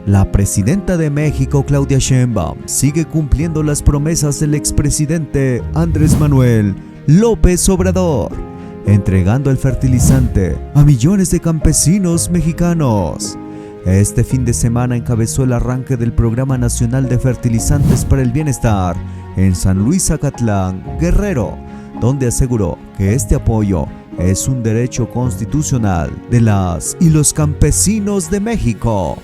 La presidenta de México, Claudia Sheinbaum, sigue cumpliendo las promesas del expresidente Andrés Manuel López Obrador, entregando el fertilizante a millones de campesinos mexicanos. Este fin de semana encabezó el arranque del Programa Nacional de Fertilizantes para el Bienestar en San Luis Acatlán, Guerrero, donde aseguró que este apoyo es un derecho constitucional de las y los campesinos de México.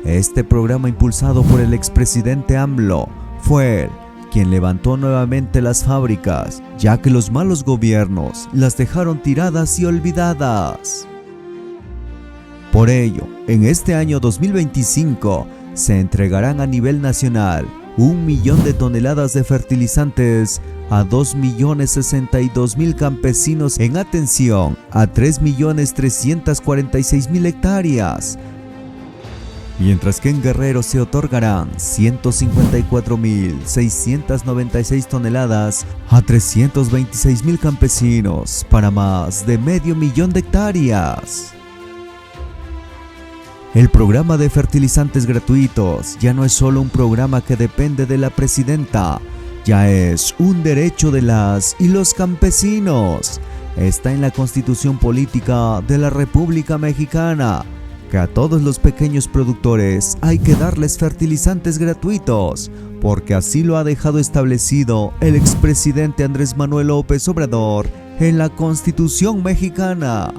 Este programa, impulsado por el expresidente AMLO, fue él quien levantó nuevamente las fábricas, ya que los malos gobiernos las dejaron tiradas y olvidadas. Por ello, en este año 2025 se entregarán a nivel nacional 1 millón de toneladas de fertilizantes a 2.062.000 campesinos en atención a 3.346.000 hectáreas, mientras que en Guerrero se otorgarán 154.696 toneladas a 326.000 campesinos para más de 500.000 de hectáreas. El programa de fertilizantes gratuitos ya no es solo un programa que depende de la presidenta, ya es un derecho de las y los campesinos. Está en la Constitución Política de la República Mexicana, que a todos los pequeños productores hay que darles fertilizantes gratuitos, porque así lo ha dejado establecido el expresidente Andrés Manuel López Obrador en la Constitución mexicana.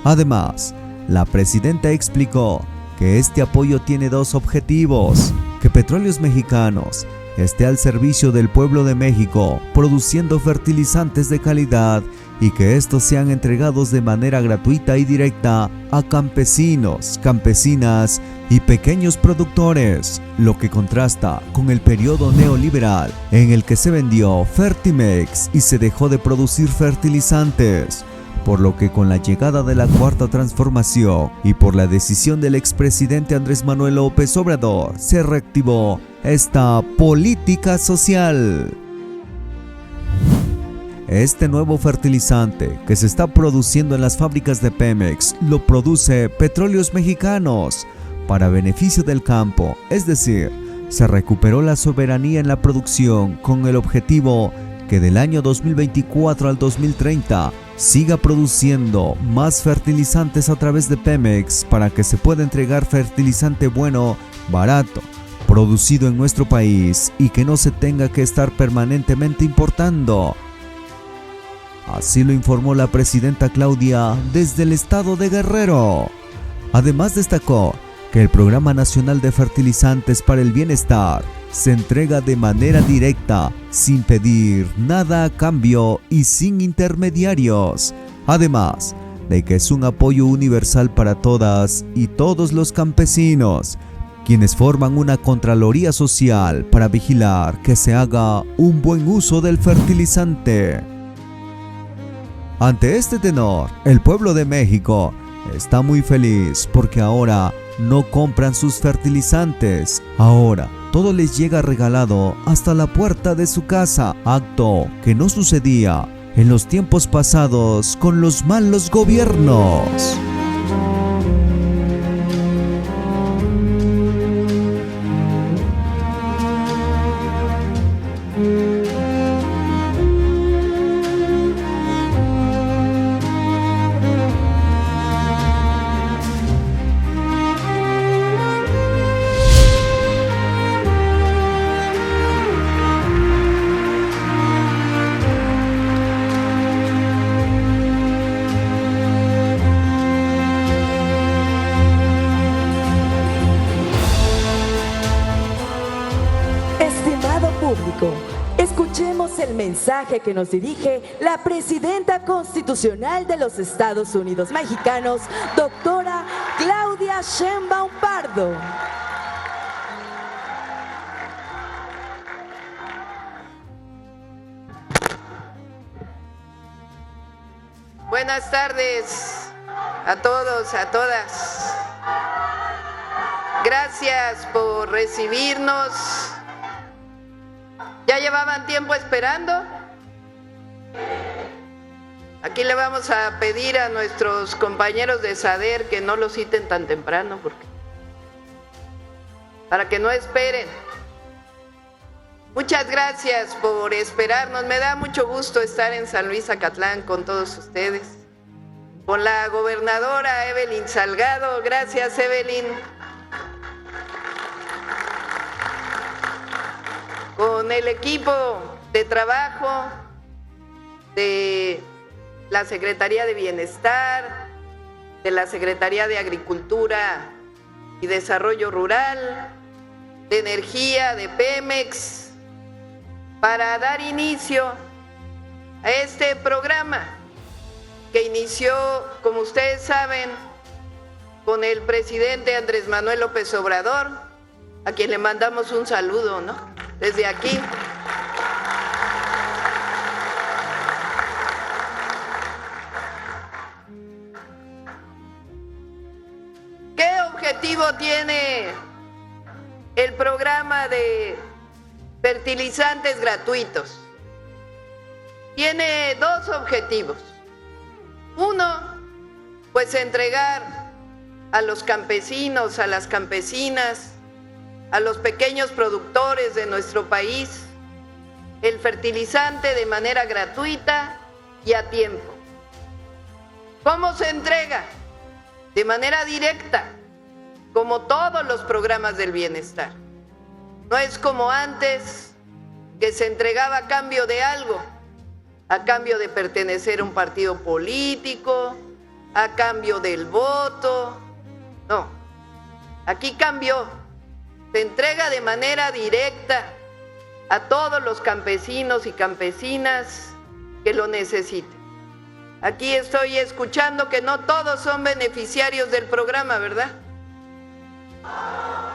Además, la presidenta explicó que este apoyo tiene dos objetivos: que Petróleos Mexicanos esté al servicio del pueblo de México, produciendo fertilizantes de calidad, y que estos sean entregados de manera gratuita y directa a campesinos, campesinas y pequeños productores, lo que contrasta con el periodo neoliberal en el que se vendió Fertimex y se dejó de producir fertilizantes, por lo que con la llegada de la Cuarta Transformación y por la decisión del expresidente Andrés Manuel López Obrador se reactivó esta política social. Este nuevo fertilizante que se está produciendo en las fábricas de Pemex lo produce Petróleos Mexicanos para beneficio del campo, es decir, se recuperó la soberanía en la producción con el objetivo que del año 2024 al 2030 siga produciendo más fertilizantes a través de Pemex para que se pueda entregar fertilizante bueno, barato, producido en nuestro país y que no se tenga que estar permanentemente importando. Así lo informó la presidenta Claudia desde el estado de Guerrero. Además destacó que el Programa Nacional de Fertilizantes para el Bienestar se entrega de manera directa, sin pedir nada a cambio y sin intermediarios, además de que es un apoyo universal para todas y todos los campesinos, quienes forman una Contraloría Social para vigilar que se haga un buen uso del fertilizante. Ante este tenor, el pueblo de México está muy feliz porque ahora no compran sus fertilizantes, ahora todo les llega regalado hasta la puerta de su casa, acto que no sucedía en los tiempos pasados con los malos gobiernos. Escuchemos el mensaje que nos dirige la presidenta constitucional de los Estados Unidos mexicanos, doctora Claudia Sheinbaum Pardo. Buenas tardes a todos, a todas. Gracias por recibirnos. ¿Ya llevaban tiempo esperando? Aquí le vamos a pedir a nuestros compañeros de SADER que no los citen tan temprano porque para que no esperen. Muchas gracias por esperarnos. Me da mucho gusto estar en San Luis Acatlán con todos ustedes. Con la gobernadora Evelyn Salgado. Gracias, Evelyn. Con el equipo de trabajo de la Secretaría de Bienestar, de la Secretaría de Agricultura y Desarrollo Rural, de Energía, de Pemex, para dar inicio a este programa que inició, como ustedes saben, con el presidente Andrés Manuel López Obrador, a quien le mandamos un saludo, ¿no? Desde aquí. ¿Qué objetivo tiene el programa de fertilizantes gratuitos? Tiene dos objetivos. Uno, pues entregar a los campesinos, a las campesinas, a los pequeños productores de nuestro país el fertilizante de manera gratuita y a tiempo. ¿Cómo se entrega? De manera directa, como todos los programas del bienestar. No es como antes, que se entregaba a cambio de algo, a cambio de pertenecer a un partido político, a cambio del voto. No, aquí cambió. Se entrega de manera directa a todos los campesinos y campesinas que lo necesiten. Aquí estoy escuchando que no todos son beneficiarios del programa, ¿verdad?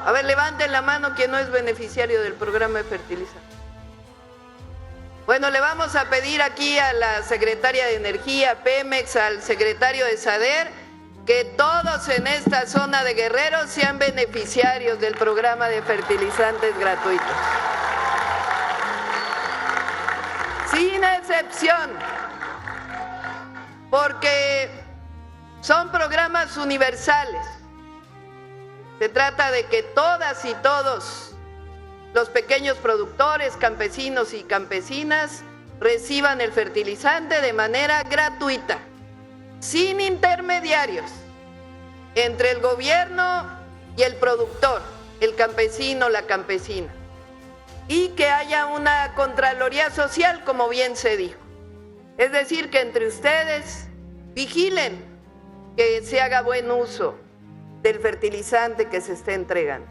A ver, levanten la mano quien no es beneficiario del programa de fertilizantes. Bueno, le vamos a pedir aquí a la secretaria de Energía, Pemex, al secretario de SADER, que todos en esta zona de Guerrero sean beneficiarios del programa de fertilizantes gratuitos. Sin excepción, porque son programas universales. Se trata de que todas y todos los pequeños productores, campesinos y campesinas reciban el fertilizante de manera gratuita, sin intermediarios, entre el gobierno y el productor, el campesino, la campesina, y que haya una Contraloría Social, como bien se dijo. Es decir, que entre ustedes vigilen que se haga buen uso del fertilizante que se esté entregando.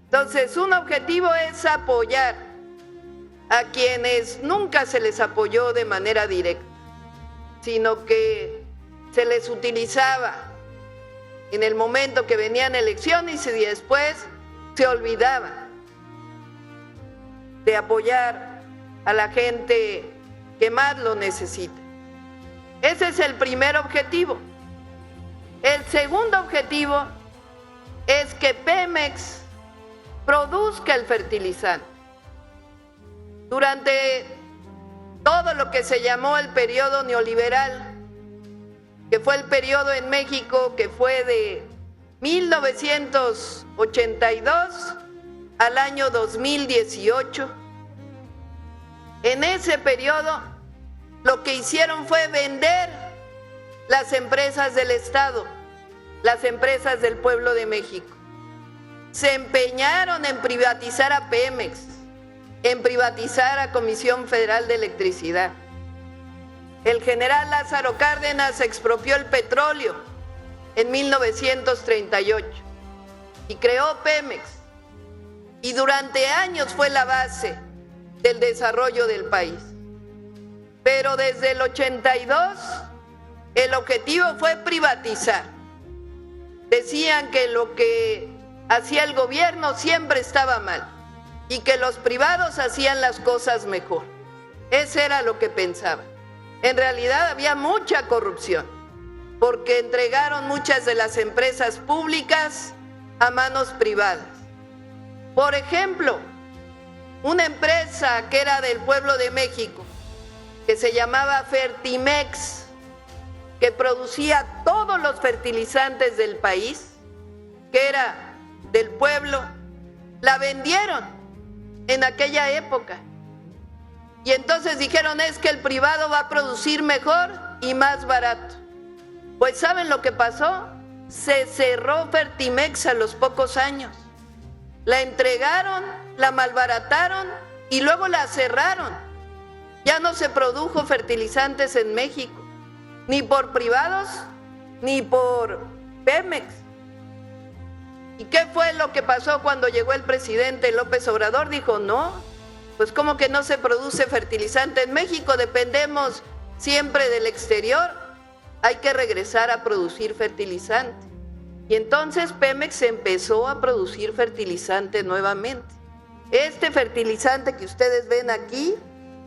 Entonces, un objetivo es apoyar a quienes nunca se les apoyó de manera directa, sino que se les utilizaba en el momento que venían elecciones y después se olvidaba de apoyar a la gente que más lo necesita. Ese es el primer objetivo. El segundo objetivo es que Pemex produzca el fertilizante. Durante todo lo que se llamó el periodo neoliberal, que fue el periodo en México que fue de 1982 al año 2018, en ese periodo lo que hicieron fue vender las empresas del Estado, las empresas del pueblo de México. Se empeñaron en privatizar a Pemex, en privatizar a Comisión Federal de Electricidad. El general Lázaro Cárdenas expropió el petróleo en 1938 y creó Pemex, y durante años fue la base del desarrollo del país. Pero desde el 82 el objetivo fue privatizar. Decían que lo que hacía el gobierno siempre estaba mal y que los privados hacían las cosas mejor. Eso era lo que pensaban. En realidad había mucha corrupción, porque entregaron muchas de las empresas públicas a manos privadas. Por ejemplo, una empresa que era del pueblo de México, que se llamaba Fertimex, que producía todos los fertilizantes del país, que era del pueblo, la vendieron en aquella época. Y entonces dijeron, es que el privado va a producir mejor y más barato. Pues ¿saben lo que pasó? Se cerró Fertimex a los pocos años. La entregaron, la malbarataron y luego la cerraron. Ya no se produjo fertilizantes en México, ni por privados, ni por Pemex. ¿Y qué fue lo que pasó cuando llegó el presidente López Obrador? Dijo, no, pues ¿cómo que no se produce fertilizante en México? Dependemos siempre del exterior, hay que regresar a producir fertilizante. Y entonces Pemex empezó a producir fertilizante nuevamente. Este fertilizante que ustedes ven aquí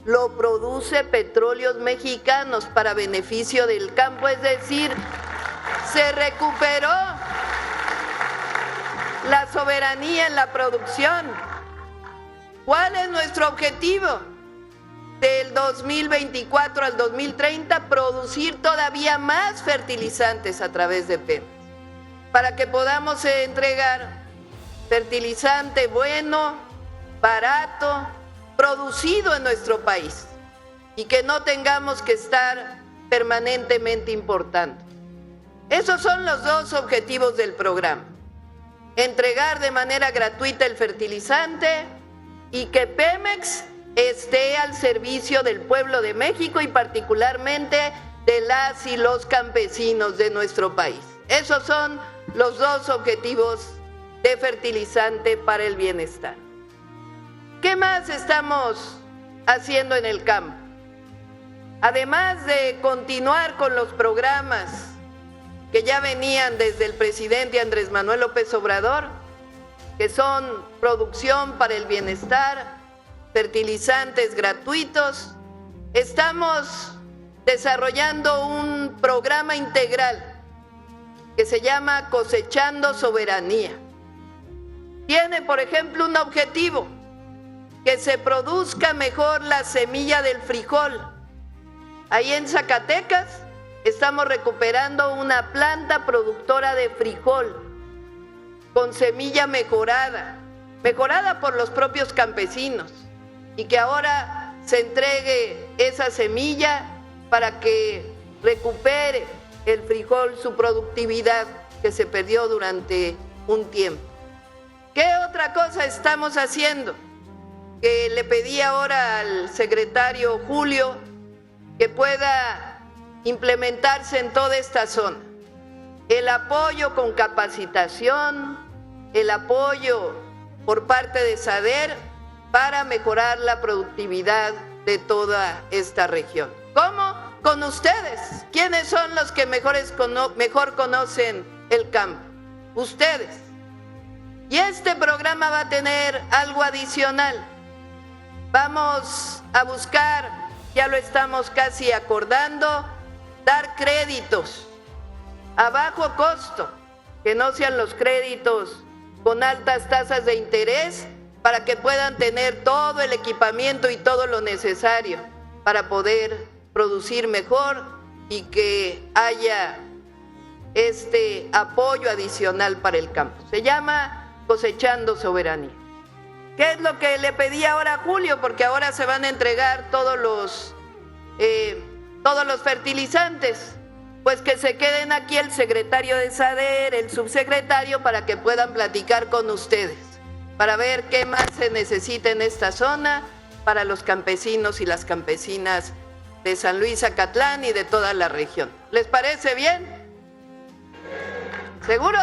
lo produce Petróleos Mexicanos para beneficio del campo, es decir, se recuperó la soberanía en la producción. ¿Cuál es nuestro objetivo? Del 2024 al 2030, producir todavía más fertilizantes a través de Pemex, para que podamos entregar fertilizante bueno, barato, producido en nuestro país y que no tengamos que estar permanentemente importando. Esos son los dos objetivos del programa: entregar de manera gratuita el fertilizante y que Pemex esté al servicio del pueblo de México y particularmente de las y los campesinos de nuestro país. Esos son los dos objetivos de fertilizante para el bienestar. ¿Qué más estamos haciendo en el campo? Además de continuar con los programas que ya venían desde el presidente Andrés Manuel López Obrador, que son producción para el bienestar, fertilizantes gratuitos, estamos desarrollando un programa integral que se llama Cosechando Soberanía. Tiene, por ejemplo, un objetivo: que se produzca mejor la semilla del frijol. Ahí en Zacatecas estamos recuperando una planta productora de frijol con semilla mejorada por los propios campesinos, y que ahora se entregue esa semilla para que recupere el frijol su productividad que se perdió durante un tiempo. ¿Qué otra cosa estamos haciendo? Que le pedí ahora al secretario Julio que pueda implementarse en toda esta zona. El apoyo con capacitación, el apoyo por parte de SADER para mejorar la productividad de toda esta región. ¿Cómo? Con ustedes. ¿Quiénes son los que mejor conocen el campo? Ustedes. Y este programa va a tener algo adicional. Vamos a buscar, ya lo estamos casi acordando, dar créditos a bajo costo, que no sean los créditos con altas tasas de interés, para que puedan tener todo el equipamiento y todo lo necesario para poder producir mejor y que haya este apoyo adicional para el campo. Se llama Cosechando Soberanía. ¿Qué es lo que le pedí ahora a Julio? Porque ahora se van a entregar todos los fertilizantes. Pues que se queden aquí el secretario de SADER, el subsecretario, para que puedan platicar con ustedes, para ver qué más se necesita en esta zona para los campesinos y las campesinas de San Luis Acatlán y de toda la región. ¿Les parece bien? ¿Seguro?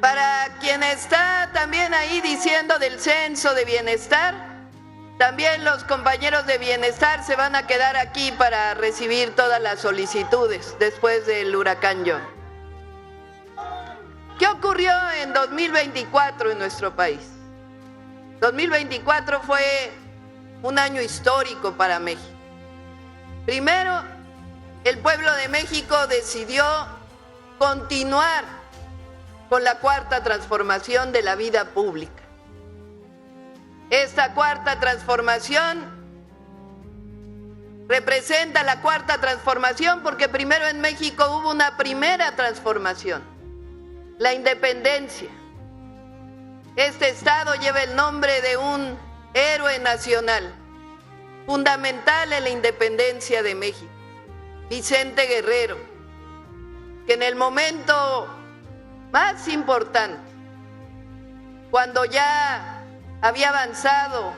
Para quien está también ahí diciendo del censo de bienestar, también los compañeros de bienestar se van a quedar aquí para recibir todas las solicitudes después del huracán John. ¿Qué ocurrió en 2024 en nuestro país? 2024 fue un año histórico para México. Primero, el pueblo de México decidió continuar con la cuarta transformación de la vida pública. Esta cuarta transformación representa la cuarta transformación porque primero en México hubo una primera transformación, la independencia. Este estado lleva el nombre de un héroe nacional, fundamental en la independencia de México, Vicente Guerrero, que en el momento más importante, cuando ya había avanzado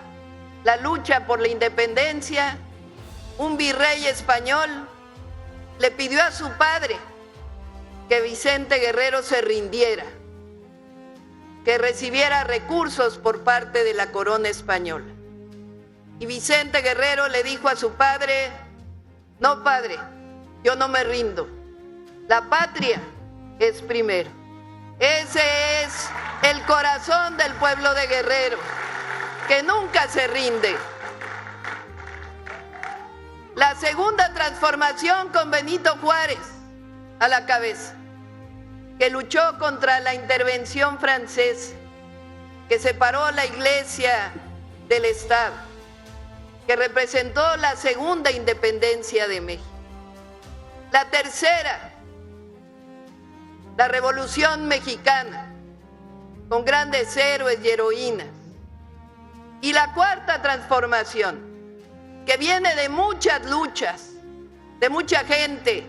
la lucha por la independencia, un virrey español le pidió a su padre que Vicente Guerrero se rindiera, que recibiera recursos por parte de la corona española. Y Vicente Guerrero le dijo a su padre: no, padre, yo no me rindo, la patria es primero. Ese es el corazón del pueblo de Guerrero, que nunca se rinde. La segunda transformación con Benito Juárez a la cabeza, que luchó contra la intervención francesa, que separó la Iglesia del Estado, que representó la segunda independencia de México. La tercera, la Revolución Mexicana, con grandes héroes y heroínas. Y la cuarta transformación, que viene de muchas luchas, de mucha gente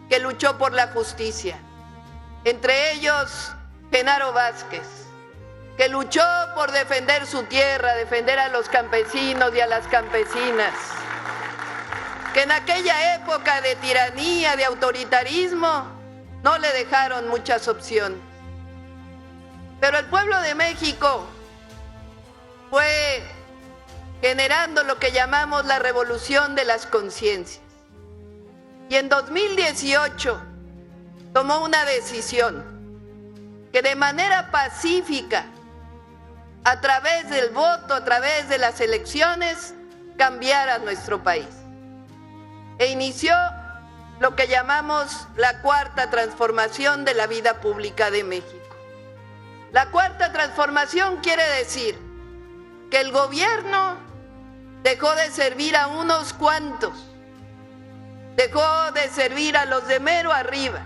que luchó por la justicia, entre ellos Genaro Vázquez, que luchó por defender su tierra, defender a los campesinos y a las campesinas, que en aquella época de tiranía, de autoritarismo, no le dejaron muchas opciones. Pero el pueblo de México fue generando lo que llamamos la revolución de las conciencias. Y en 2018 tomó una decisión que de manera pacífica, a través del voto, a través de las elecciones, cambiara nuestro país. E inició lo que llamamos la cuarta transformación de la vida pública de México. La cuarta transformación quiere decir que el gobierno dejó de servir a unos cuantos, dejó de servir a los de mero arriba.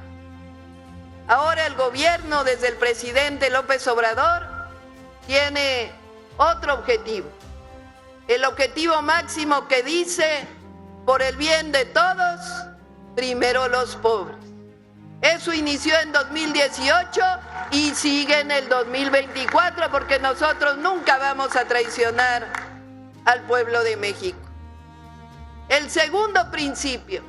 Ahora el gobierno, desde el presidente López Obrador, tiene otro objetivo. El objetivo máximo que dice: por el bien de todos, primero los pobres. Eso inició en 2018 y sigue en el 2024, porque nosotros nunca vamos a traicionar al pueblo de México. El segundo principio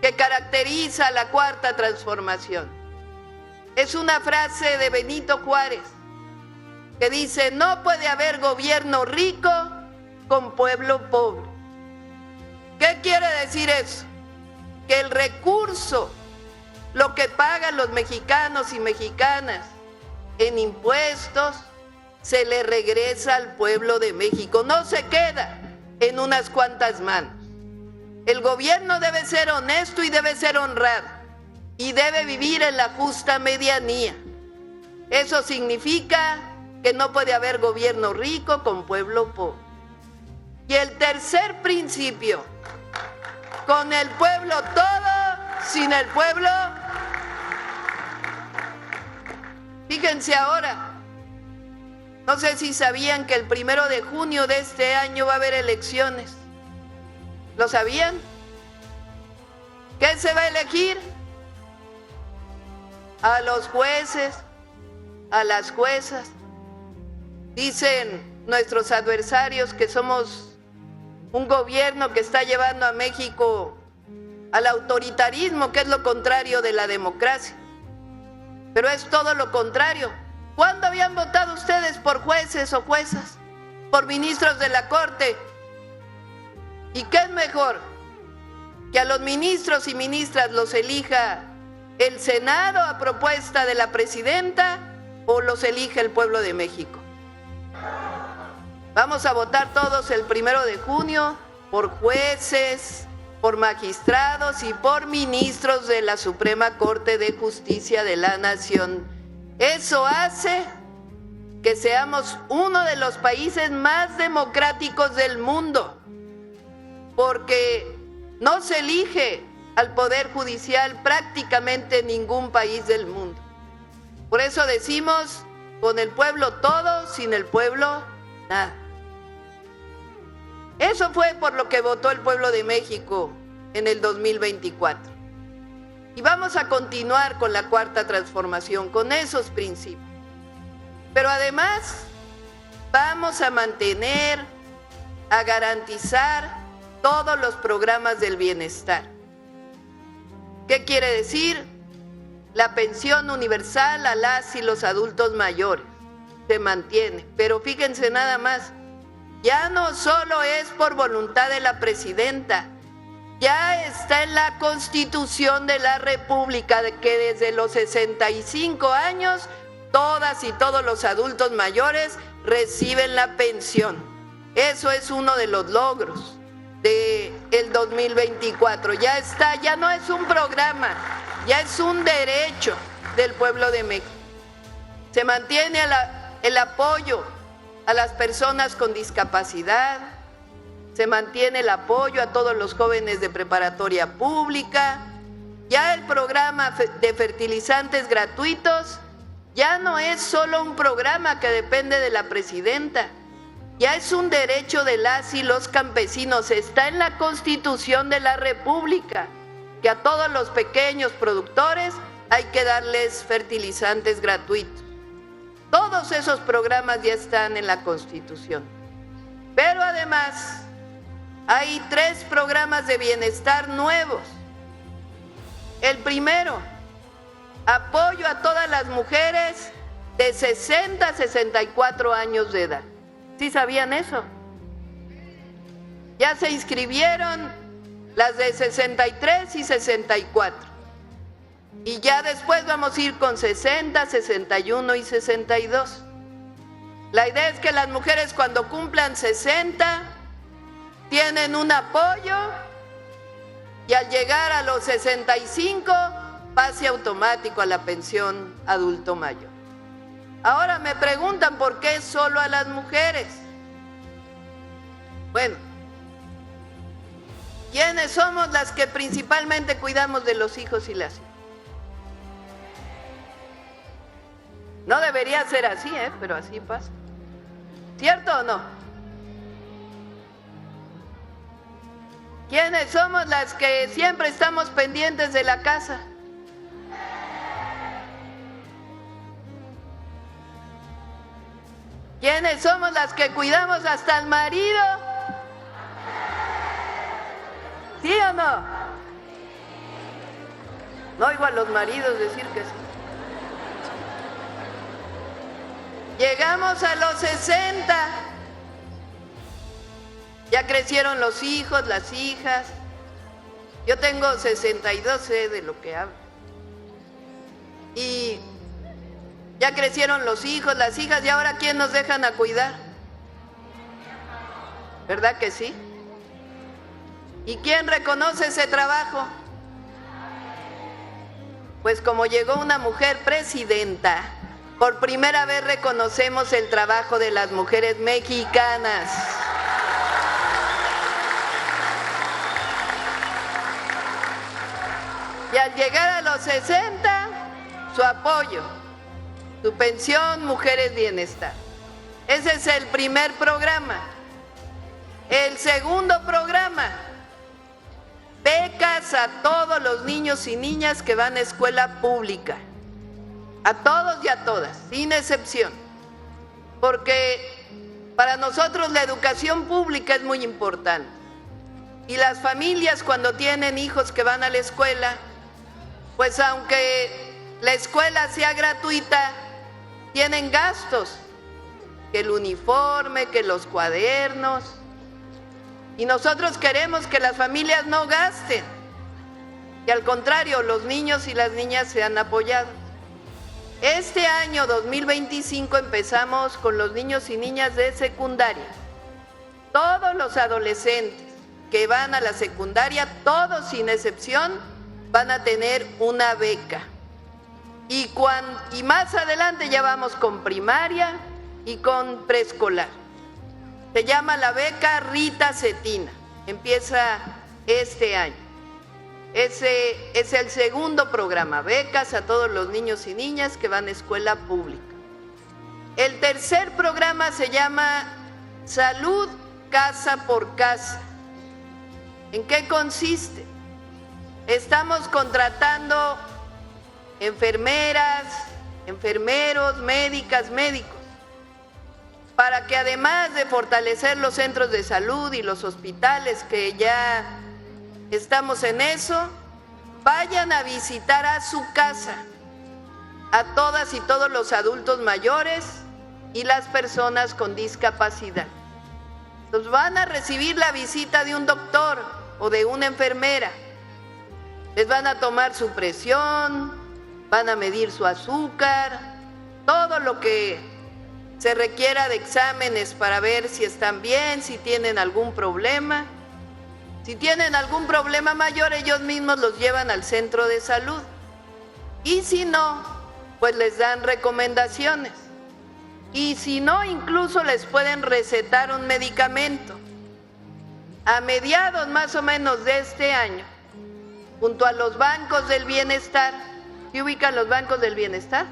que caracteriza la cuarta transformación es una frase de Benito Juárez que dice: no puede haber gobierno rico con pueblo pobre. ¿Qué quiere decir eso? Que el recurso, lo que pagan los mexicanos y mexicanas en impuestos, se le regresa al pueblo de México, no se queda en unas cuantas manos. El gobierno debe ser honesto y debe ser honrado y debe vivir en la justa medianía. Eso significa que no puede haber gobierno rico con pueblo pobre. Y el tercer principio: con el pueblo todo, sin el pueblo. Fíjense ahora, no sé si sabían que el 1 de junio de este año va a haber elecciones. ¿Lo sabían? ¿Qué se va a elegir? A los jueces, a las juezas. Dicen nuestros adversarios que somos un gobierno que está llevando a México al autoritarismo, que es lo contrario de la democracia. Pero es todo lo contrario. ¿Cuándo habían votado ustedes por jueces o juezas? ¿Por ministros de la Corte? ¿Y qué es mejor? ¿Que a los ministros y ministras los elija el Senado a propuesta de la presidenta o los elige el pueblo de México? Vamos a votar todos el 1 de junio por jueces, por magistrados y por ministros de la Suprema Corte de Justicia de la Nación. Eso hace que seamos uno de los países más democráticos del mundo, porque No se elige al Poder Judicial prácticamente en ningún país del mundo. Por eso decimos, con el pueblo todo, sin el pueblo nada. Eso fue por lo que votó el pueblo de México en el 2024. Y vamos a continuar con la Cuarta Transformación, con esos principios. Pero además, vamos a mantener, a garantizar todos los programas del bienestar. ¿Qué quiere decir? La pensión universal a las y los adultos mayores se mantiene. Pero fíjense nada más, ya no solo es por voluntad de la presidenta, ya está en la Constitución de la República de que desde los 65 años todas y todos los adultos mayores reciben la pensión. Eso es uno de los logros del 2024. Ya está, ya no es un programa, ya es un derecho del pueblo de México. Se mantiene el apoyo a las personas con discapacidad, se mantiene el apoyo a todos los jóvenes de preparatoria pública. Ya el programa de fertilizantes gratuitos ya no es solo un programa que depende de la presidenta, ya es un derecho de las y los campesinos. Está en la Constitución de la República que a todos los pequeños productores hay que darles fertilizantes gratuitos. Todos esos programas ya están en la Constitución. Pero además hay 3 programas de bienestar nuevos. El primero, apoyo a todas las mujeres de 60 a 64 años de edad. ¿Sí sabían eso? Ya se inscribieron las de 63 y 64. Y ya después vamos a ir con 60, 61 y 62. La idea es que las mujeres cuando cumplan 60 tienen un apoyo y al llegar a los 65 pase automático a la pensión adulto mayor. Ahora me preguntan por qué solo a las mujeres. Bueno, ¿quiénes somos las que principalmente cuidamos de los hijos y las hijas? No debería ser así, pero así pasa. ¿Cierto o no? ¿Quiénes somos las que siempre estamos pendientes de la casa? ¿Quiénes somos las que cuidamos hasta al marido? ¿Sí o no? No oigo a los maridos decir que sí. Llegamos a los 60. Ya crecieron los hijos, las hijas. Yo tengo 62, sé de lo que hablo. Y ya crecieron los hijos, las hijas, y ahora ¿quién nos dejan a cuidar? ¿Verdad que sí? ¿Y quién reconoce ese trabajo? Pues como llegó una mujer presidenta, por primera vez reconocemos el trabajo de las mujeres mexicanas. Y al llegar a los 60, su apoyo, su pensión, Mujeres Bienestar. Ese es el primer programa. El segundo programa, becas a todos los niños y niñas que van a escuela pública. A todos y a todas, sin excepción. Porque para nosotros la educación pública es muy importante. Y las familias cuando tienen hijos que van a la escuela, pues aunque la escuela sea gratuita, tienen gastos, que el uniforme, que los cuadernos. Y nosotros queremos que las familias no gasten, que al contrario, los niños y las niñas sean apoyados. Este año 2025 empezamos con los niños y niñas de secundaria. Todos los adolescentes que van a la secundaria, todos sin excepción, van a tener una beca. Y más adelante ya vamos con primaria y con preescolar. Se llama la beca Rita Cetina. Empieza este año. Ese es el segundo programa, becas a todos los niños y niñas que van a escuela pública. El tercer programa se llama Salud Casa por Casa. ¿En qué consiste? Estamos contratando enfermeras, enfermeros, médicos, para que además de fortalecer los centros de salud y los hospitales, que ya estamos en eso, vayan a visitar a su casa a todas y todos los adultos mayores y las personas con discapacidad. Entonces van a recibir la visita de un doctor o de una enfermera. Les van a tomar su presión, van a medir su azúcar, todo lo que se requiera de exámenes para ver si están bien, si tienen algún problema. Si tienen algún problema mayor, ellos mismos los llevan al centro de salud. Y si no, pues les dan recomendaciones. Y si no, incluso les pueden recetar un medicamento. A mediados más o menos de este año, junto a los bancos del bienestar, ¿sí ubican los bancos del bienestar?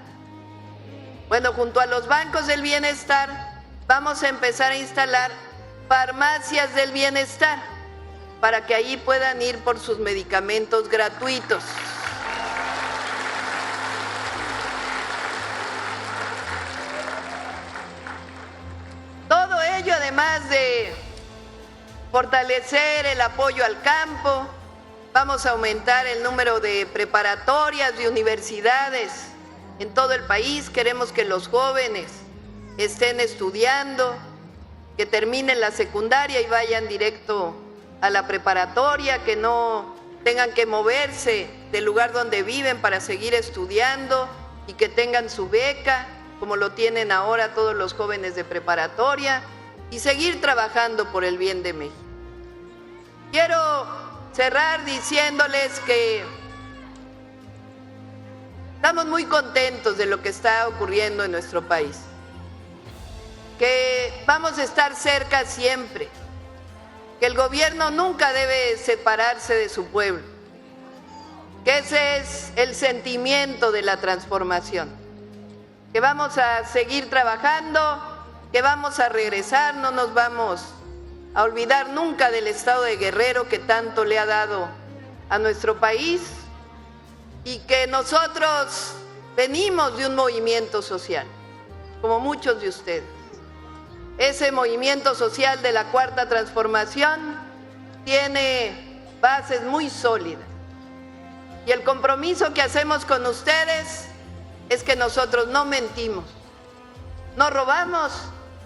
Bueno, junto a los bancos del bienestar vamos a empezar a instalar farmacias del bienestar, para que allí puedan ir por sus medicamentos gratuitos. Todo ello, además de fortalecer el apoyo al campo, vamos a aumentar el número de preparatorias, de universidades en todo el país. Queremos que los jóvenes estén estudiando, que terminen la secundaria y vayan directo a la preparatoria, que no tengan que moverse del lugar donde viven para seguir estudiando y que tengan su beca, como lo tienen ahora todos los jóvenes de preparatoria, y seguir trabajando por el bien de México. Quiero cerrar diciéndoles que estamos muy contentos de lo que está ocurriendo en nuestro país, que vamos a estar cerca siempre, que el gobierno nunca debe separarse de su pueblo, que ese es el sentimiento de la transformación, que vamos a seguir trabajando, que vamos a regresar, no nos vamos a olvidar nunca del estado de Guerrero que tanto le ha dado a nuestro país, y que nosotros venimos de un movimiento social, como muchos de ustedes. Ese movimiento social de la Cuarta Transformación tiene bases muy sólidas, y el compromiso que hacemos con ustedes es que nosotros no mentimos, no robamos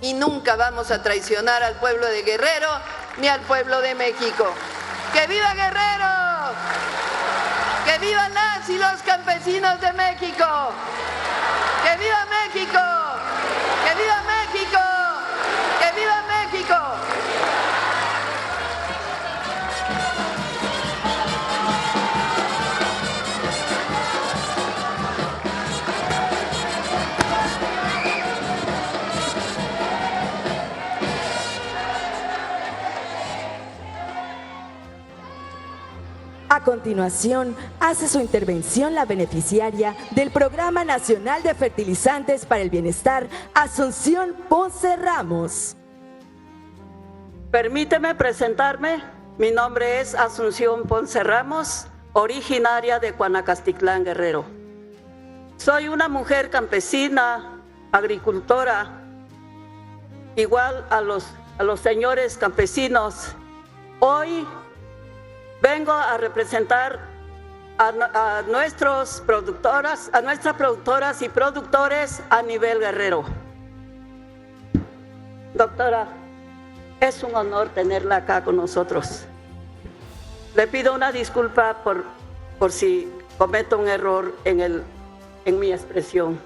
y nunca vamos a traicionar al pueblo de Guerrero ni al pueblo de México. ¡Que viva Guerrero! ¡Que vivan las y los campesinos de México! ¡Que viva México! ¡Que viva México! ¡Que viva México! A continuación, hace su intervención la beneficiaria del Programa Nacional de Fertilizantes para el Bienestar, Asunción Ponce Ramos. Permíteme presentarme. Mi nombre es Asunción Ponce Ramos, originaria de Cuanacastitlán, Guerrero. Soy una mujer campesina, agricultora, igual a los señores campesinos. Hoy vengo a representar a nuestras productoras y productores a nivel Guerrero. Doctora, es un honor tenerla acá con nosotros. Le pido una disculpa por si cometo un error en mi expresión.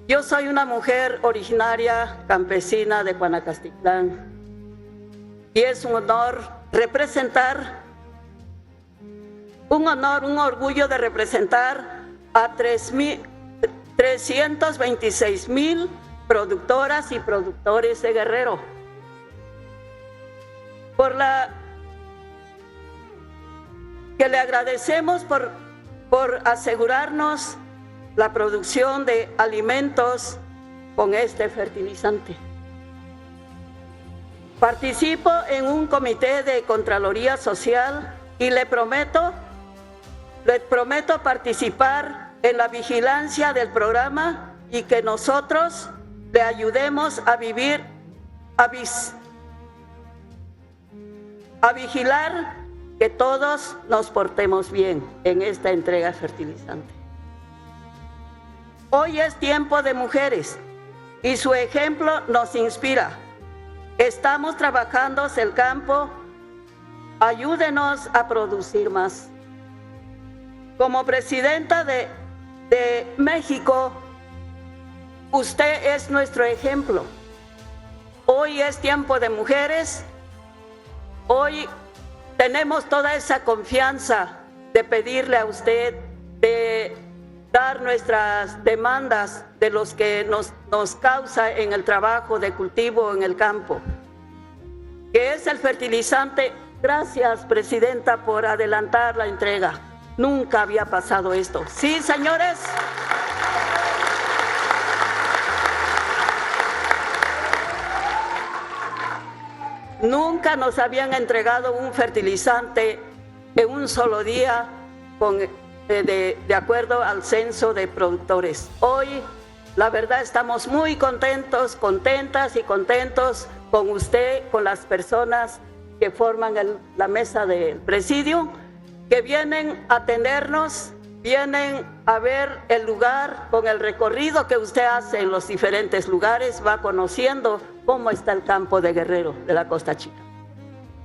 Yo soy una mujer originaria campesina de Cuanacastitlán y es un honor representar, un orgullo de representar a 326,000 productoras y productores de Guerrero. que le agradecemos por asegurarnos la producción de alimentos con este fertilizante. Participo en un comité de Contraloría Social y le prometo participar en la vigilancia del programa y que nosotros le ayudemos a vigilar que todos nos portemos bien en esta entrega fertilizante. Hoy es tiempo de mujeres y su ejemplo nos inspira. Estamos trabajando el campo, ayúdenos a producir más. Como presidenta de México, usted es nuestro ejemplo. Hoy es tiempo de mujeres, hoy tenemos toda esa confianza de pedirle a usted, de dar nuestras demandas de los que nos causa en el trabajo de cultivo en el campo, que es el fertilizante. Gracias, presidenta, por adelantar la entrega. Nunca había pasado esto. ¿Sí, señores? Nunca nos habían entregado un fertilizante en un solo día de acuerdo al censo de productores. Hoy, la verdad, estamos muy contentas y contentos con usted, con las personas que forman la mesa del presidio, que vienen a atendernos, vienen a ver el lugar con el recorrido que usted hace en los diferentes lugares, va conociendo cómo está el campo de Guerrero, de la Costa Chica.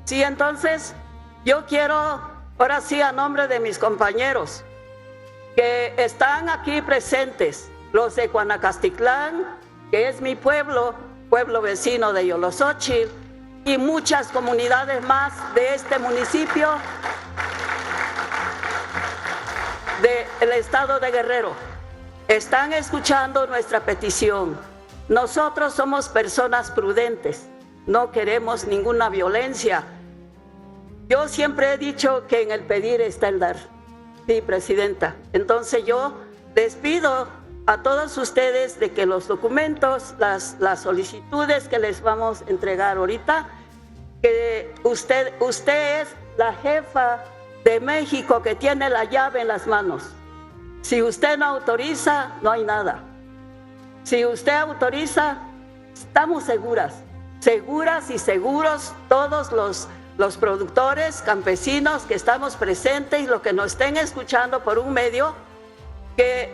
Sí, entonces, yo quiero, ahora sí, a nombre de mis compañeros que están aquí presentes, los de Cuanacastitlán, que es mi pueblo vecino de Yoloxóchitl, y muchas comunidades más de este municipio del estado de Guerrero, están escuchando nuestra petición. Nosotros somos personas prudentes, no queremos ninguna violencia. Yo siempre he dicho que en el pedir está el dar. Sí, presidenta. Entonces yo les pido a todos ustedes de que los documentos, las solicitudes que les vamos a entregar ahorita, que usted es la jefa de México que tiene la llave en las manos. Si usted no autoriza, no hay nada. Si usted autoriza, estamos seguras y seguros todos los productores, campesinos que estamos presentes y los que nos estén escuchando por un medio, que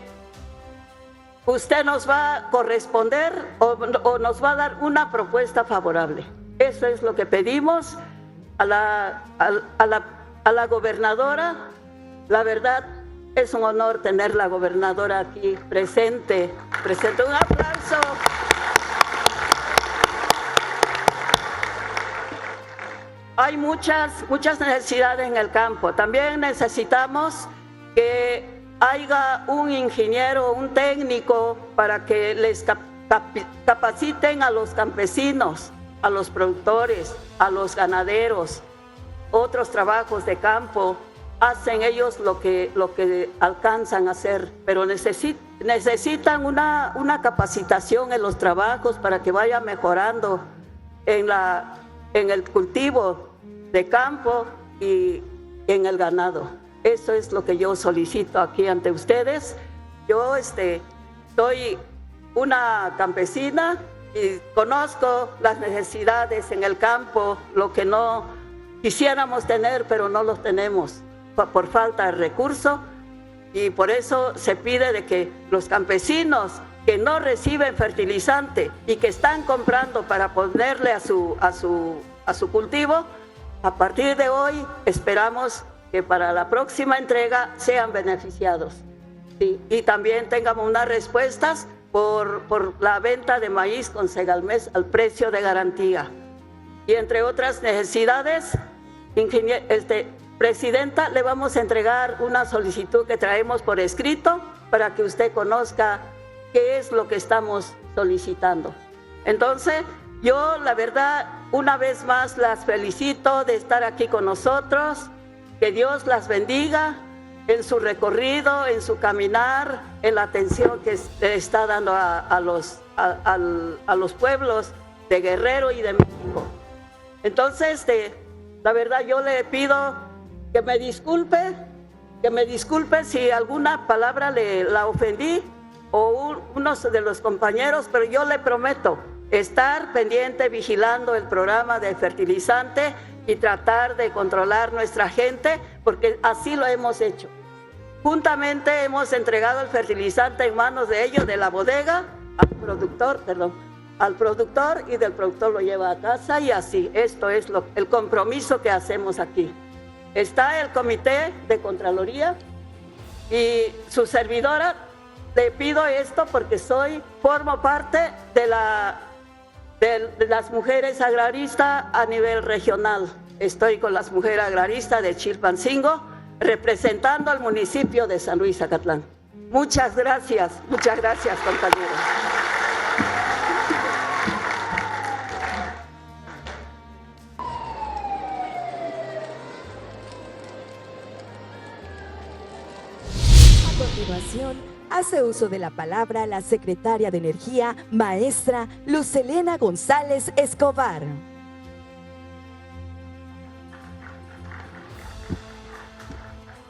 usted nos va a corresponder o nos va a dar una propuesta favorable. Eso es lo que pedimos a la gobernadora. La verdad, es un honor tener la gobernadora aquí presente. Un aplauso. Hay muchas necesidades en el campo. También necesitamos que haya un ingeniero, un técnico para que les capaciten a los campesinos, a los productores, a los ganaderos, otros trabajos de campo. Hacen ellos lo que alcanzan a hacer, pero necesitan una capacitación en los trabajos para que vaya mejorando en el cultivo de campo y en el ganado. Eso es lo que yo solicito aquí ante ustedes. Yo soy una campesina y conozco las necesidades en el campo, lo que no quisiéramos tener, pero no los tenemos por falta de recursos, y por eso se pide de que los campesinos que no reciben fertilizante y que están comprando para ponerle a su cultivo, a partir de hoy esperamos que para la próxima entrega sean beneficiados. Sí, y también tengamos unas respuestas por la venta de maíz con Segalmex al precio de garantía. Y entre otras necesidades, presidenta, le vamos a entregar una solicitud que traemos por escrito para que usted conozca qué es lo que estamos solicitando. Entonces, yo la verdad, una vez más las felicito de estar aquí con nosotros, Que Dios las bendiga en su recorrido, en su caminar, en la atención que está dando a los pueblos de Guerrero y de México. Entonces, la verdad yo le pido que me disculpe si alguna palabra la ofendí o unos de los compañeros, pero yo le prometo estar pendiente, vigilando el programa de fertilizante y tratar de controlar nuestra gente, porque así lo hemos hecho. Juntamente hemos entregado el fertilizante en manos de ellos, de la bodega, al productor, y del productor lo lleva a casa, y así. Esto es el compromiso que hacemos aquí. Está el comité de Contraloría y su servidora. Le pido esto porque formo parte de las mujeres agraristas a nivel regional. Estoy con las mujeres agraristas de Chilpancingo, representando al municipio de San Luis Zacatlán. Muchas gracias, compañeros. A continuación, hace uso de la palabra la secretaria de Energía, maestra Lucelena González Escobar.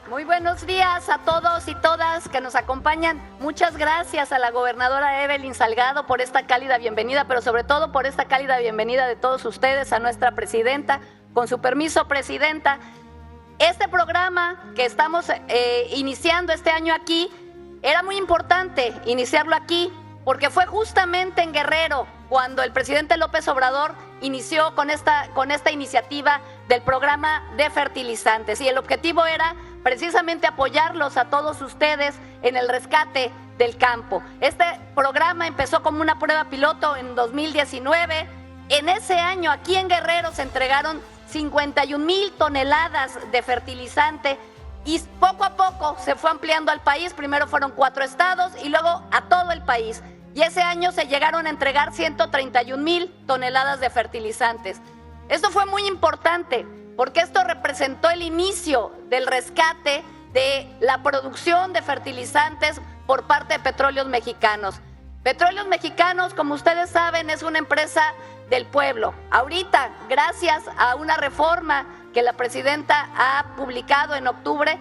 Muy buenos días a todos y todas que nos acompañan. Muchas gracias a la gobernadora Evelyn Salgado por esta cálida bienvenida, pero sobre todo por esta cálida bienvenida de todos ustedes a nuestra presidenta. Con su permiso, presidenta, este programa que estamos iniciando este año aquí, era muy importante iniciarlo aquí porque fue justamente en Guerrero cuando el presidente López Obrador inició con esta iniciativa del programa de fertilizantes, y el objetivo era precisamente apoyarlos a todos ustedes en el rescate del campo. Este programa empezó como una prueba piloto en 2019. En ese año aquí en Guerrero se entregaron 51,000 toneladas de fertilizante y poco a poco se fue ampliando al país. Primero fueron 4 estados y luego a todo el país. Y ese año se llegaron a entregar 131,000 toneladas de fertilizantes. Esto fue muy importante porque esto representó el inicio del rescate de la producción de fertilizantes por parte de Petróleos Mexicanos. Petróleos Mexicanos, como ustedes saben, es una empresa del pueblo. Ahorita, gracias a una reforma que la presidenta ha publicado en octubre,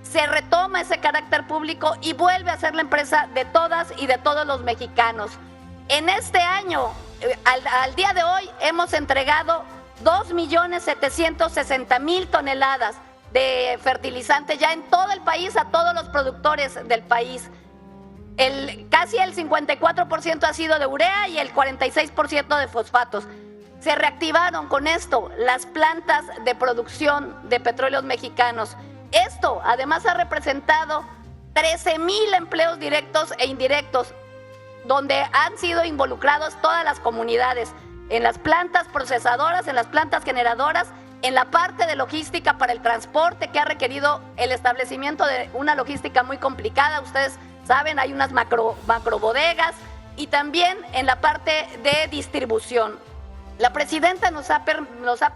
se retoma ese carácter público y vuelve a ser la empresa de todas y de todos los mexicanos. En este año, al día de hoy, hemos entregado 2,760,000 toneladas de fertilizante ya en todo el país, a todos los productores del país. Casi el 54% ha sido de urea y el 46% de fosfatos. Se reactivaron con esto las plantas de producción de Petróleos Mexicanos. Esto además ha representado 13,000 empleos directos e indirectos, donde han sido involucrados todas las comunidades, en las plantas procesadoras, en las plantas generadoras, en la parte de logística para el transporte, que ha requerido el establecimiento de una logística muy complicada. Ustedes saben, hay unas macro bodegas, y también en la parte de distribución. La presidenta nos ha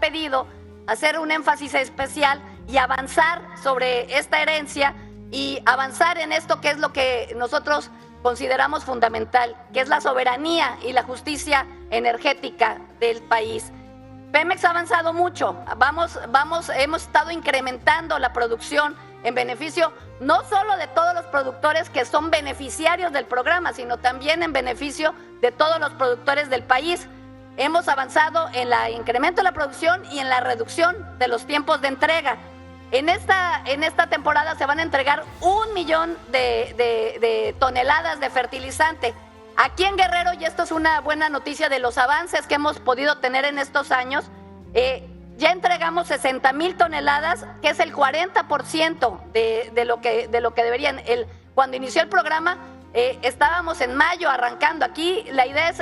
pedido hacer un énfasis especial y avanzar sobre esta herencia y avanzar en esto que es lo que nosotros consideramos fundamental, que es la soberanía y la justicia energética del país. Pemex ha avanzado mucho, hemos estado incrementando la producción en beneficio no solo de todos los productores que son beneficiarios del programa, sino también en beneficio de todos los productores del país. Hemos avanzado en el incremento de la producción y en la reducción de los tiempos de entrega. En esta temporada se van a entregar 1 millón de toneladas de fertilizante. Aquí en Guerrero, y esto es una buena noticia de los avances que hemos podido tener en estos años, ya entregamos 60,000 toneladas, que es el 40% de lo que deberían. Cuando inició el programa, estábamos en mayo arrancando. Aquí la idea es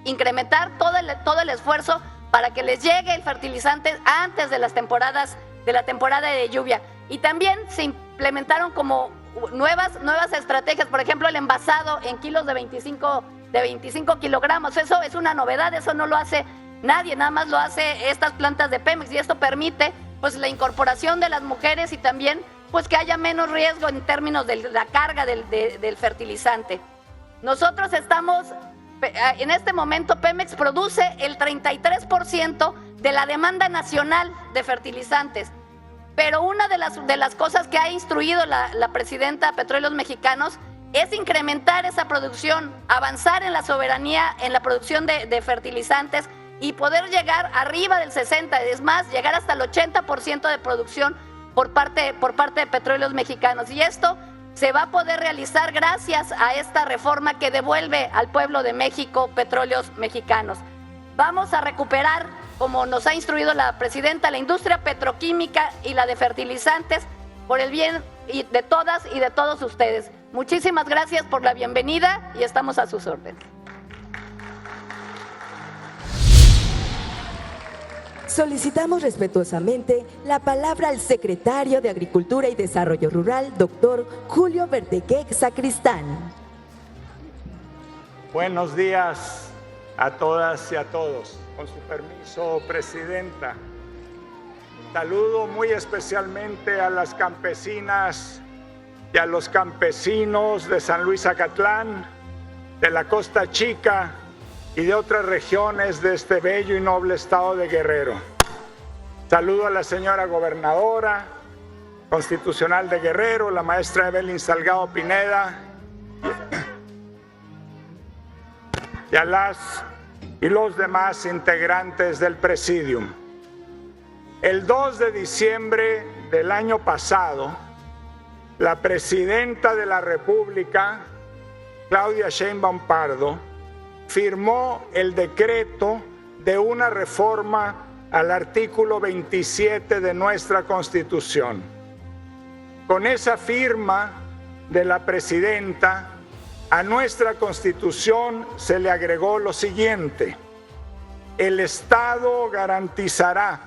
incrementar todo el esfuerzo para que les llegue el fertilizante antes de la temporada de lluvia. Y también se implementaron como nuevas estrategias, por ejemplo, el envasado en kilos de 25 kilogramos. Eso es una novedad, eso no lo hace nadie, nada más lo hace estas plantas de Pemex, y esto permite pues la incorporación de las mujeres y también pues que haya menos riesgo en términos de la carga del fertilizante. Nosotros estamos, en este momento Pemex produce el 33% de la demanda nacional de fertilizantes, pero una de las cosas que ha instruido la presidenta de Petróleos Mexicanos es incrementar esa producción, avanzar en la soberanía, en la producción de fertilizantes y poder llegar arriba del 60%, es más, llegar hasta el 80% de producción por parte de Petróleos Mexicanos. Y esto se va a poder realizar gracias a esta reforma que devuelve al pueblo de México Petróleos Mexicanos. Vamos a recuperar, como nos ha instruido la presidenta, la industria petroquímica y la de fertilizantes por el bien de todas y de todos ustedes. Muchísimas gracias por la bienvenida y estamos a sus órdenes. Solicitamos respetuosamente la palabra al secretario de Agricultura y Desarrollo Rural, doctor Julio Verdeguer Sacristán. Buenos días a todas y a todos. Con su permiso, presidenta. Saludo muy especialmente a las campesinas y a los campesinos de San Luis Acatlán, de la Costa Chica y de otras regiones de este bello y noble estado de Guerrero. Saludo a la señora gobernadora constitucional de Guerrero, la maestra Evelyn Salgado Pineda, y a las y los demás integrantes del Presidium. El 2 de diciembre del año pasado, la presidenta de la República, Claudia Sheinbaum Pardo, firmó el decreto de una reforma al artículo 27 de nuestra Constitución. Con esa firma de la presidenta, a nuestra Constitución se le agregó lo siguiente: el Estado garantizará,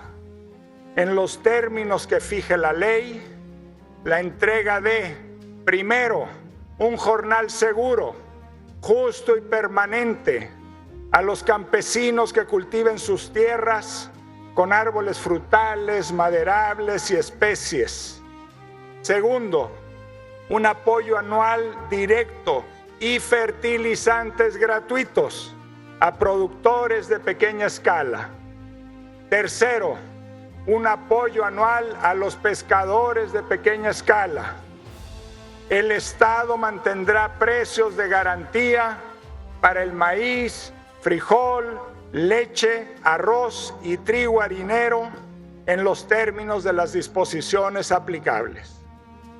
en los términos que fije la ley, la entrega de, primero, un jornal seguro, justo y permanente a los campesinos que cultiven sus tierras con árboles frutales, maderables y especies. Segundo, un apoyo anual directo y fertilizantes gratuitos a productores de pequeña escala. Tercero, un apoyo anual a los pescadores de pequeña escala. El Estado mantendrá precios de garantía para el maíz, frijol, leche, arroz y trigo harinero en los términos de las disposiciones aplicables.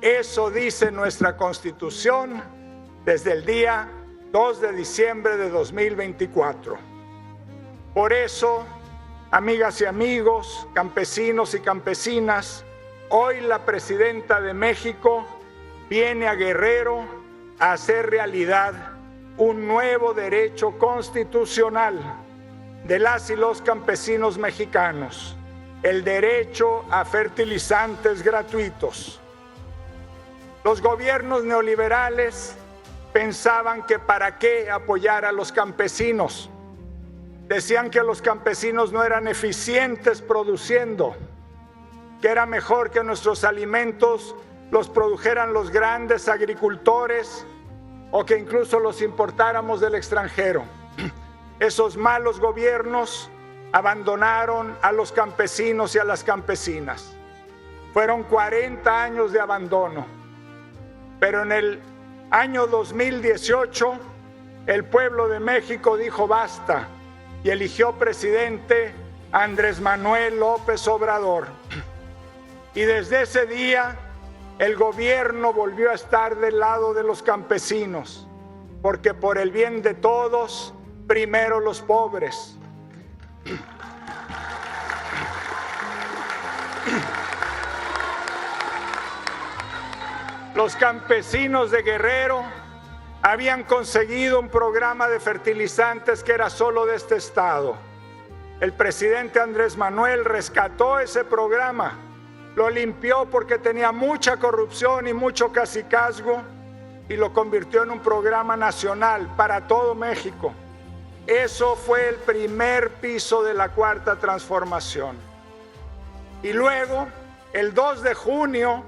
Eso dice nuestra Constitución desde el día 2 de diciembre de 2024. Por eso, amigas y amigos, campesinos y campesinas, hoy la presidenta de México viene a Guerrero a hacer realidad un nuevo derecho constitucional de las y los campesinos mexicanos, el derecho a fertilizantes gratuitos. Los gobiernos neoliberales pensaban que para qué apoyar a los campesinos. Decían que los campesinos no eran eficientes produciendo, que era mejor que nuestros alimentos los produjeran los grandes agricultores o que incluso los importáramos del extranjero. Esos malos gobiernos abandonaron a los campesinos y a las campesinas. Fueron 40 años de abandono, pero en el año 2018 el pueblo de México dijo basta y eligió presidente a Andrés Manuel López Obrador. Y desde ese día el gobierno volvió a estar del lado de los campesinos, porque por el bien de todos, primero los pobres. Los campesinos de Guerrero habían conseguido un programa de fertilizantes que era solo de este estado. El presidente Andrés Manuel rescató ese programa, lo limpió porque tenía mucha corrupción y mucho cacicazgo y lo convirtió en un programa nacional para todo México. Eso fue el primer piso de la Cuarta Transformación. Y luego, el 2 de junio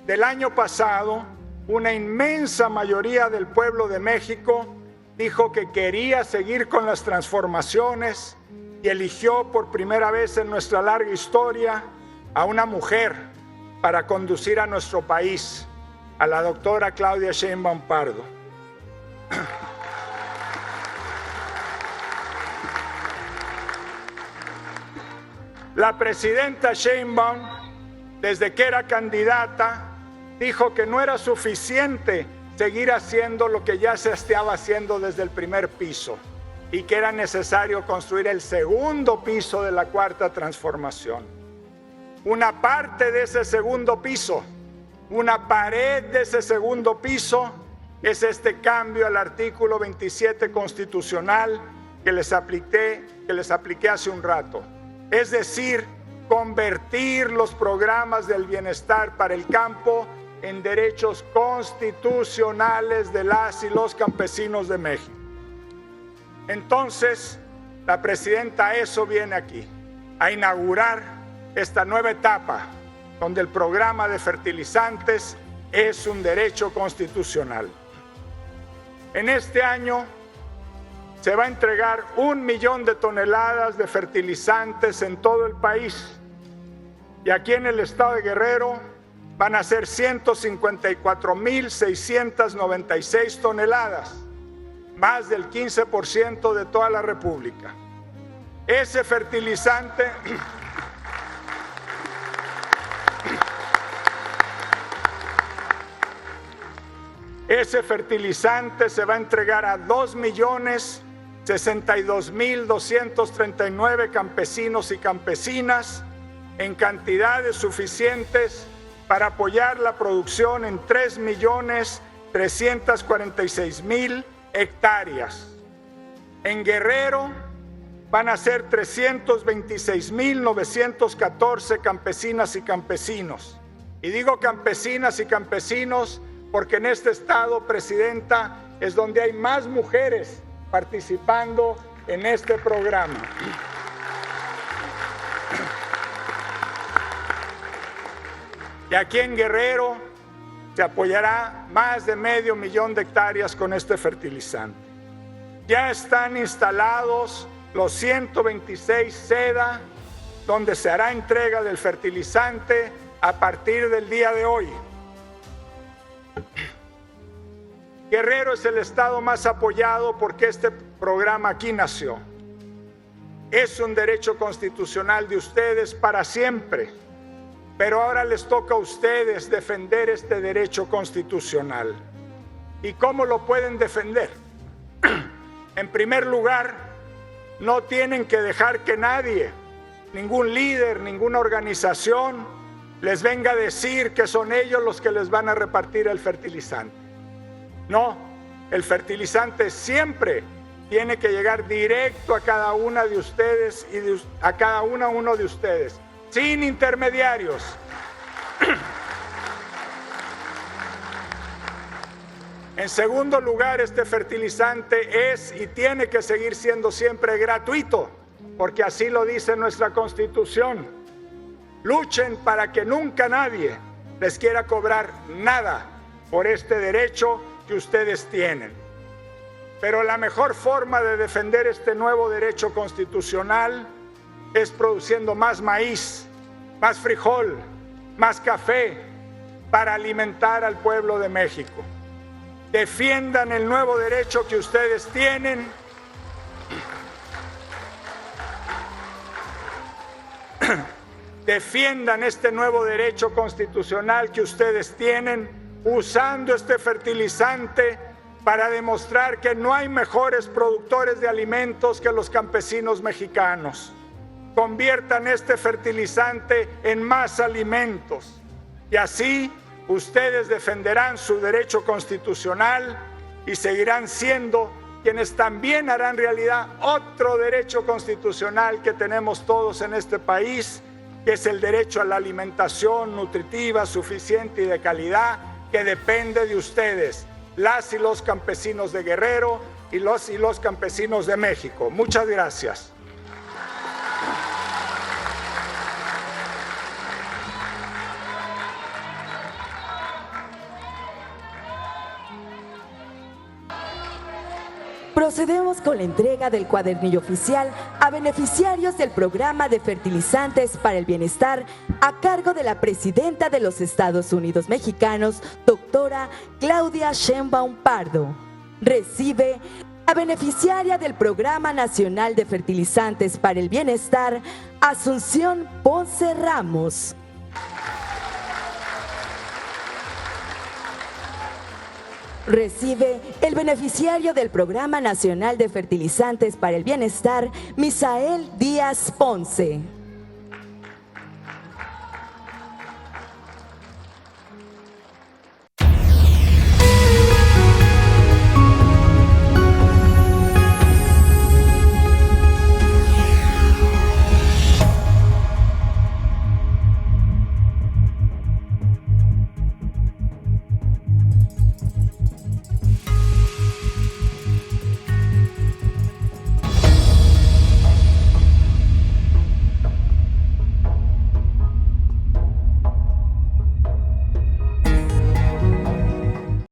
del año pasado, una inmensa mayoría del pueblo de México dijo que quería seguir con las transformaciones y eligió por primera vez en nuestra larga historia a una mujer para conducir a nuestro país, a la doctora Claudia Sheinbaum Pardo. La presidenta Sheinbaum, desde que era candidata, dijo que no era suficiente seguir haciendo lo que ya se estaba haciendo desde el primer piso y que era necesario construir el segundo piso de la cuarta transformación. Una parte de ese segundo piso, una pared de ese segundo piso, es este cambio al artículo 27 constitucional que les apliqué hace un rato. Es decir, convertir los programas del bienestar para el campo en derechos constitucionales de las y los campesinos de México. Entonces, la presidenta a eso viene aquí, a inaugurar esta nueva etapa donde el programa de fertilizantes es un derecho constitucional. En este año se va a entregar 1 millón de toneladas de fertilizantes en todo el país y aquí en el estado de Guerrero van a ser 154,696 toneladas, más del 15% de toda la República. Ese fertilizante se va a entregar a 2,062,239 campesinos y campesinas en cantidades suficientes para apoyar la producción en 3,346,000 hectáreas. En Guerrero van a ser 326,914 campesinas y campesinos. Y digo campesinas y campesinos porque en este estado, presidenta, es donde hay más mujeres participando en este programa. Y aquí en Guerrero se apoyará más de 500,000 de hectáreas con este fertilizante. Ya están instalados los 126 SEDA, donde se hará entrega del fertilizante a partir del día de hoy. Guerrero es el estado más apoyado porque este programa aquí nació. Es un derecho constitucional de ustedes para siempre, pero ahora les toca a ustedes defender este derecho constitucional. ¿Y cómo lo pueden defender? En primer lugar, no tienen que dejar que nadie, ningún líder, ninguna organización, les venga a decir que son ellos los que les van a repartir el fertilizante. No, el fertilizante siempre tiene que llegar directo a cada una de ustedes y a cada uno de ustedes, sin intermediarios. En segundo lugar, este fertilizante es y tiene que seguir siendo siempre gratuito, porque así lo dice nuestra Constitución. Luchen para que nunca nadie les quiera cobrar nada por este derecho que ustedes tienen. Pero la mejor forma de defender este nuevo derecho constitucional es produciendo más maíz, más frijol, más café para alimentar al pueblo de México. Defiendan el nuevo derecho que ustedes tienen. Defiendan este nuevo derecho constitucional que ustedes tienen usando este fertilizante para demostrar que no hay mejores productores de alimentos que los campesinos mexicanos. Conviertan este fertilizante en más alimentos y así ustedes defenderán su derecho constitucional y seguirán siendo quienes también harán realidad otro derecho constitucional que tenemos todos en este país, que es el derecho a la alimentación nutritiva, suficiente y de calidad, que depende de ustedes, las y los campesinos de Guerrero y los campesinos de México. Muchas gracias. Procedemos con la entrega del cuadernillo oficial a beneficiarios del Programa de Fertilizantes para el Bienestar a cargo de la Presidenta de los Estados Unidos Mexicanos, doctora Claudia Sheinbaum Pardo. Recibe a beneficiaria del Programa Nacional de Fertilizantes para el Bienestar, Asunción Ponce Ramos. Recibe el beneficiario del Programa Nacional de Fertilizantes para el Bienestar, Misael Díaz Ponce.